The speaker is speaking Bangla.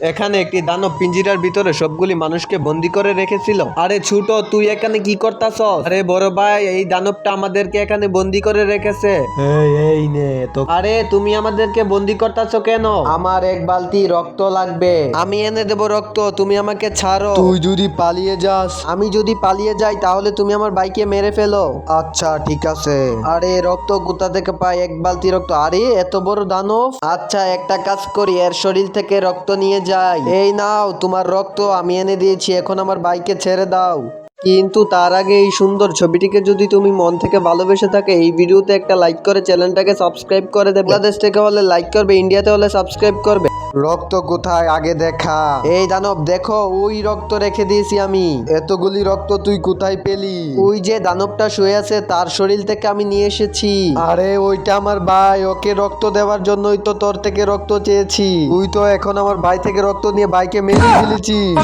এখানে একটি দানব পিঞ্জিরার ভিতরে সবগুলি মানুষকে বন্দি করে রেখেছিল। আরে ছোট, তুই এখানে কি করতাছস? আরে বড় ভাই, এই দানবটা আমাদেরকে এখানে বন্দি করে রেখেছে। এই নে তো। আরে তুমি আমাদেরকে বন্দি করতাছো কেন? আমার এক বালতি রক্ত লাগবে। আমি এনে দেব রক্ত, তুমি আমাকে ছাড়ো। তুই যদি পালিয়ে যাস। আমি যদি পালিয়ে যাই তাহলে তুমি আমার ভাইকে মেরে ফেলো। আচ্ছা ঠিক আছে। আরে রক্ত কোথা থেকে পাই? এক বালতি রক্ত। আরে এত বড় দানব। আচ্ছা একটা কাজ করি, এর শরীর থেকে রক্ত নিয়ে যাই। এই নাও তোমার রক্ত, আমি এনে দিয়েছি, এখন আমার ভাইকে ছেড়ে দাও। কিন্তু তার আগে এই সুন্দর ছবিটিকে যদি তুমি মন থেকে ভালোবেসে থাকে, এই ভিডিওতে একটা লাইক করে চ্যানেলটাকে সাবস্ক্রাইব করে দেবে। বাংলাদেশ থেকে হলে লাইক করবে, ইন্ডিয়াতে হলে সাবস্ক্রাইব করবে। রক্ত কোথায় আগে দেখা। এই দানব দেখো, ওই রক্ত রেখে দিয়েছি আমি। এতগুলি রক্ত তুই কোথায় পেলি? ওই যে দানবটা শুয়ে আছে তার শরীর থেকে আমি নিয়ে এসেছি। আরে ওইটা আমার ভাই, ওকে রক্ত দেওয়ার জন্যই তো তোর থেকে রক্ত চেয়েছি। তুই তো এখন আমার ভাই থেকে রক্ত নিয়ে ভাইকে মেরে ফেলেছিস।